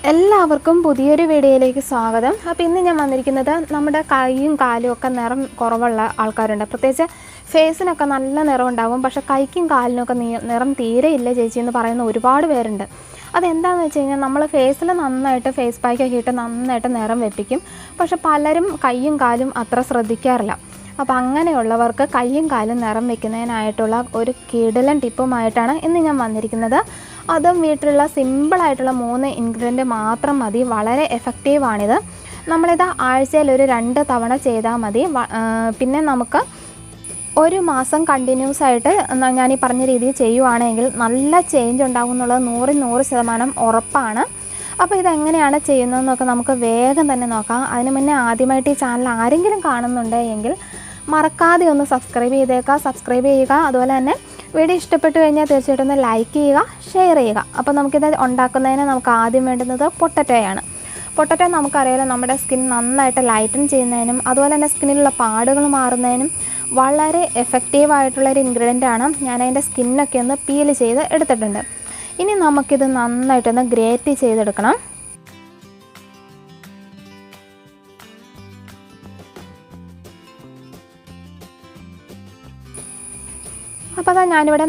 എല്ലാവർക്കും പുതിയൊരു വീഡിയോയിലേക്ക് സ്വാഗതം. അപ്പോൾ ഇന്ന് ഞാൻ വന്നിരിക്കുന്നത് നമ്മുടെ കൈയും കാലും ഒക്കെ നിറം കുറവുള്ള ആൾക്കാരുണ്ട്. പ്രത്യേകിച്ച് ഫേസിനൊക്കെ നല്ല നിറം ഉണ്ടാവും, പക്ഷേ കൈക്കും കാലിനൊക്കെ നിറം തീരെ ഇല്ല ചേച്ചി എന്ന് പറയുന്ന ഒരുപാട് പേരുണ്ട്. അതെന്താണെന്ന് വെച്ച് കഴിഞ്ഞാൽ നമ്മൾ ഫേസിൽ നന്നായിട്ട് ഫേസ് പാക്കൊക്കെ ഇട്ട് നന്നായിട്ട് നിറം വെപ്പിക്കും, പക്ഷെ പലരും കൈയും കാലും അത്ര ശ്രദ്ധിക്കാറില്ല. അപ്പോൾ അങ്ങനെയുള്ളവർക്ക് കൈയും കാലും നിറം വെക്കുന്നതിനായിട്ടുള്ള ഒരു കിടിലൻ ടിപ്പുമായിട്ടാണ് ഇന്ന് ഞാൻ വന്നിരിക്കുന്നത്. അതും വീട്ടിലുള്ള സിമ്പിളായിട്ടുള്ള 3 ഇൻഗ്രീഡിയൻറ്റ് മാത്രം മതി. വളരെ എഫക്റ്റീവാണിത്. നമ്മളിത് ആഴ്ചയിൽ ഒരു 2 തവണ ചെയ്താൽ മതി. പിന്നെ നമുക്ക് ഒരു മാസം കണ്ടിന്യൂസ് ആയിട്ട് ഞാൻ ഈ പറഞ്ഞ രീതിയിൽ ചെയ്യുവാണെങ്കിൽ നല്ല ചേഞ്ച് ഉണ്ടാകും എന്നുള്ളത് 100% ഉറപ്പാണ്. അപ്പോൾ ഇതെങ്ങനെയാണ് ചെയ്യുന്നതെന്നൊക്കെ നമുക്ക് വേഗം തന്നെ നോക്കാം. അതിന് മുന്നേ ആദ്യമായിട്ട് ഈ ചാനൽ ആരെങ്കിലും കാണുന്നുണ്ട് എങ്കിൽ മറക്കാതെ ഒന്ന് സബ്സ്ക്രൈബ് ചെയ്യുക. അതുപോലെ തന്നെ വീഡിയോ ഇഷ്ടപ്പെട്ടു കഴിഞ്ഞാൽ തീർച്ചയായിട്ടും ഒന്ന് ലൈക്ക് ചെയ്യുക, ഷെയർ ചെയ്യുക. അപ്പോൾ നമുക്കിത് ഉണ്ടാക്കുന്നതിന് നമുക്ക് ആദ്യം വേണ്ടുന്നത് പൊട്ടറ്റോയാണ്. പൊട്ടറ്റോ നമുക്കറിയാലോ നമ്മുടെ സ്കിൻ നന്നായിട്ട് ലൈറ്റൻ ചെയ്യുന്നതിനും അതുപോലെ തന്നെ സ്കിന്നിലുള്ള പാടുകൾ മാറുന്നതിനും വളരെ എഫക്റ്റീവായിട്ടുള്ളൊരു ഇൻഗ്രീഡിയൻ്റ് ആണ്. ഞാൻ അതിൻ്റെ സ്കിന്നൊക്കെ ഒന്ന് പീൽ ചെയ്ത് എടുത്തിട്ടുണ്ട്. ഇനി നമുക്കിത് നന്നായിട്ടൊന്ന് ഗ്രേറ്റ് ചെയ്തെടുക്കണം. അപ്പോൾ അതാ ഞാനിവിടെ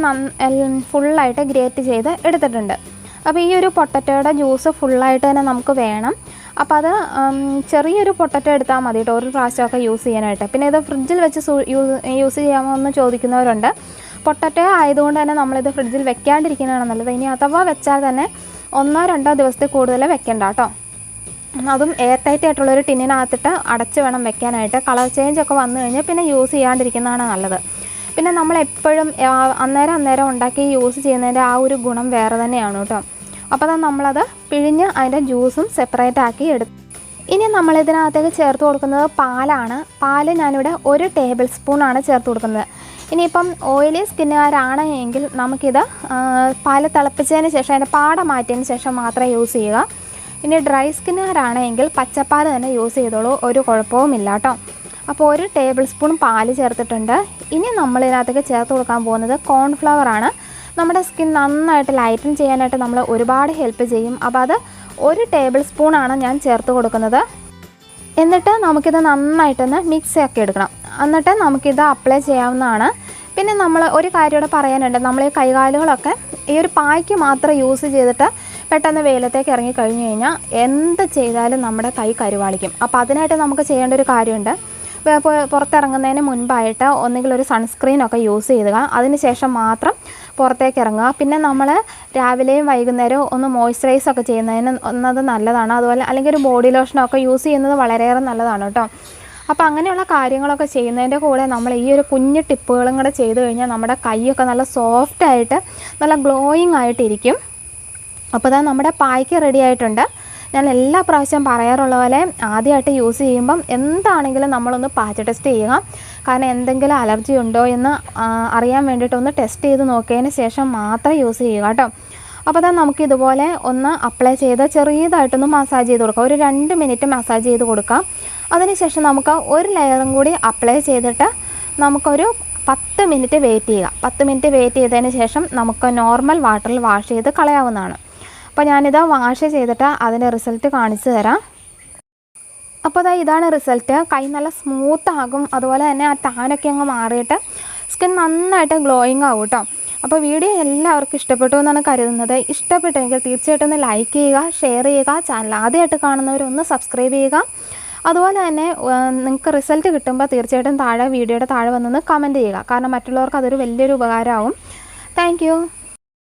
ഫുള്ളായിട്ട് ഗ്രേറ്റ് ചെയ്ത് എടുത്തിട്ടുണ്ട്. അപ്പോൾ ഈ ഒരു പൊട്ടറ്റോയുടെ ജ്യൂസ് ഫുള്ളായിട്ട് തന്നെ നമുക്ക് വേണം. അപ്പോൾ അത് ചെറിയൊരു പൊട്ടറ്റോ എടുത്താൽ മതി കേട്ടോ, ഒരു പ്രാവശ്യമൊക്കെ യൂസ് ചെയ്യാനായിട്ട്. പിന്നെ ഇത് ഫ്രിഡ്ജിൽ വെച്ച് യൂസ് ചെയ്യാമോ എന്ന് ചോദിക്കുന്നവരുണ്ട്. പൊട്ടറ്റോ ആയതുകൊണ്ട് തന്നെ നമ്മളിത് ഫ്രിഡ്ജിൽ വെക്കാണ്ടിരിക്കുന്നതാണ് നല്ലത്. ഇനി അഥവാ വെച്ചാൽ തന്നെ 1-2 ദിവസത്തിൽ കൂടുതൽ വെക്കണ്ട കേട്ടോ. അതും എയർ ടൈറ്റ് ആയിട്ടുള്ളൊരു ടിന്നിനകത്തിട്ട് അടച്ച് വേണം വെക്കാനായിട്ട്. കളർ ചേഞ്ച് ഒക്കെ വന്നു കഴിഞ്ഞാൽ പിന്നെ യൂസ് ചെയ്യാണ്ടിരിക്കുന്നതാണ് നല്ലത്. പിന്നെ നമ്മളെപ്പോഴും അന്നേരം ഉണ്ടാക്കി യൂസ് ചെയ്യുന്നതിൻ്റെ ആ ഒരു ഗുണം വേറെ തന്നെയാണ് കേട്ടോ. അപ്പോൾ നമ്മളത് പിഴിഞ്ഞ് അതിൻ്റെ ജ്യൂസും സെപ്പറേറ്റ് ആക്കി എടുത്തു. ഇനി നമ്മളിതിനകത്തേക്ക് ചേർത്ത് കൊടുക്കുന്നത് പാലാണ്. പാല് ഞാനിവിടെ 1 ടേബിൾ സ്പൂണാണ് ചേർത്ത് കൊടുക്കുന്നത്. ഇനിയിപ്പം ഓയിലി സ്കിന്നുകാരാണ് എങ്കിൽ നമുക്കിത് പാല് തിളപ്പിച്ചതിന് ശേഷം അതിൻ്റെ പാട മാറ്റിയതിന് ശേഷം മാത്രമേ യൂസ് ചെയ്യുക. ഇനി ഡ്രൈ സ്കിന്നുകാരാണെങ്കിൽ പച്ചപ്പാൽ തന്നെ യൂസ് ചെയ്തോളൂ, ഒരു കുഴപ്പവുമില്ല കേട്ടോ. അപ്പോൾ 1 ടേബിൾ സ്പൂൺ പാല് ചേർത്തിട്ടുണ്ട്. ഇനി നമ്മളിതിനകത്തേക്ക് ചേർത്ത് കൊടുക്കാൻ പോകുന്നത് കോൺഫ്ലവർ ആണ്. നമ്മുടെ സ്കിൻ നന്നായിട്ട് ലൈറ്റൻ ചെയ്യാനായിട്ട് നമ്മൾ ഒരുപാട് ഹെൽപ്പ് ചെയ്യും. അപ്പോൾ അത് 1 ടേബിൾ സ്പൂണാണ് ഞാൻ ചേർത്ത് കൊടുക്കുന്നത്. എന്നിട്ട് നമുക്കിത് നന്നായിട്ടൊന്ന് മിക്സ് ആക്കി എടുക്കണം. എന്നിട്ട് നമുക്കിത് അപ്ലൈ ചെയ്യാവുന്നതാണ്. പിന്നെ നമ്മൾ ഒരു കാര്യം കൂടെ പറയാനുണ്ട്. നമ്മൾ ഈ കൈകാലുകളൊക്കെ ഈ ഒരു പായ്ക്ക് മാത്രം യൂസ് ചെയ്തിട്ട് പെട്ടെന്ന് വെയിലത്തേക്ക് ഇറങ്ങി കഴിഞ്ഞ് കഴിഞ്ഞാൽ എന്ത് ചെയ്താലും നമ്മുടെ കൈ കരുവാളിക്കും. അപ്പോൾ അതിനായിട്ട് നമുക്ക് ചെയ്യേണ്ട ഒരു കാര്യമുണ്ട്. പുറത്തിറങ്ങുന്നതിന് മുൻപായിട്ട് ഒന്നുകിൽ ഒരു സൺസ്ക്രീനൊക്കെ യൂസ് ചെയ്യുക, അതിനുശേഷം മാത്രം പുറത്തേക്ക് ഇറങ്ങുക. പിന്നെ നമ്മൾ രാവിലെയും വൈകുന്നേരവും ഒന്ന് മോയ്സ്ചറൈസൊക്കെ ചെയ്യുന്നതിന് ഒന്നത് നല്ലതാണ്. അതുപോലെ അല്ലെങ്കിൽ ഒരു ബോഡി ലോഷനൊക്കെ യൂസ് ചെയ്യുന്നത് വളരെയേറെ നല്ലതാണ് കേട്ടോ. അപ്പോൾ അങ്ങനെയുള്ള കാര്യങ്ങളൊക്കെ ചെയ്യുന്നതിൻ്റെ കൂടെ നമ്മൾ ഈ ഒരു കുഞ്ഞു ടിപ്പുകളും കൂടെ ചെയ്ത് കഴിഞ്ഞാൽ നമ്മുടെ കൈയൊക്കെ നല്ല സോഫ്റ്റായിട്ട് നല്ല ഗ്ലോയിങ് ആയിട്ടിരിക്കും. അപ്പോൾ അതാ നമ്മുടെ പായ്ക്ക് റെഡി ആയിട്ടുണ്ട്. ഞാൻ എല്ലാ പ്രാവശ്യം പറയാറുള്ള പോലെ ആദ്യമായിട്ട് യൂസ് ചെയ്യുമ്പം എന്താണെങ്കിലും നമ്മളൊന്ന് പാച്ച് ടെസ്റ്റ് ചെയ്യുക. കാരണം എന്തെങ്കിലും അലർജി ഉണ്ടോ എന്ന് അറിയാൻ വേണ്ടിയിട്ടൊന്ന് ടെസ്റ്റ് ചെയ്ത് നോക്കിയതിന് ശേഷം മാത്രം യൂസ് ചെയ്യുക കേട്ടോ. അപ്പോൾ അതാ നമുക്കിതുപോലെ ഒന്ന് അപ്ലൈ ചെയ്ത് ചെറിയതായിട്ടൊന്ന് മസാജ് ചെയ്ത് കൊടുക്കാം. ഒരു 2 മിനിറ്റ് മസാജ് ചെയ്ത് കൊടുക്കാം. അതിനുശേഷം നമുക്ക് ഒരു ലെയറും കൂടി അപ്ലൈ ചെയ്തിട്ട് നമുക്കൊരു 10 മിനിറ്റ് വെയിറ്റ് ചെയ്യുക. 10 മിനിറ്റ് വെയിറ്റ് ചെയ്തതിന് ശേഷം നമുക്ക് നോർമൽ വാട്ടറിൽ വാഷ് ചെയ്ത് കളയാവുന്നതാണ്. അപ്പോൾ ഞാനിത് വാഷ് ചെയ്തിട്ട് അതിൻ്റെ റിസൾട്ട് കാണിച്ചു തരാം. അപ്പോൾ ഇതാണ് റിസൾട്ട്. കൈ നല്ല സ്മൂത്ത് ആകും. അതുപോലെ തന്നെ ആ ടാനൊക്കെ അങ്ങ് മാറിയിട്ട് സ്കിൻ നന്നായിട്ട് ഗ്ലോയിങ് ആകും കേട്ടോ. അപ്പോൾ വീഡിയോ എല്ലാവർക്കും ഇഷ്ടപ്പെട്ടു എന്നാണ് കരുതുന്നത്. ഇഷ്ടപ്പെട്ടെങ്കിൽ തീർച്ചയായിട്ടും ഒന്ന് ലൈക്ക് ചെയ്യുക, ഷെയർ ചെയ്യുക. ചാനൽ ആദ്യമായിട്ട് കാണുന്നവരൊന്ന് സബ്സ്ക്രൈബ് ചെയ്യുക. അതുപോലെ തന്നെ നിങ്ങൾക്ക് റിസൾട്ട് കിട്ടുമ്പോൾ തീർച്ചയായിട്ടും വീഡിയോയുടെ താഴെ വന്നൊന്ന് കമൻറ്റ് ചെയ്യുക. കാരണം മറ്റുള്ളവർക്ക് അതൊരു വലിയൊരു ഉപകാരമാവും. താങ്ക്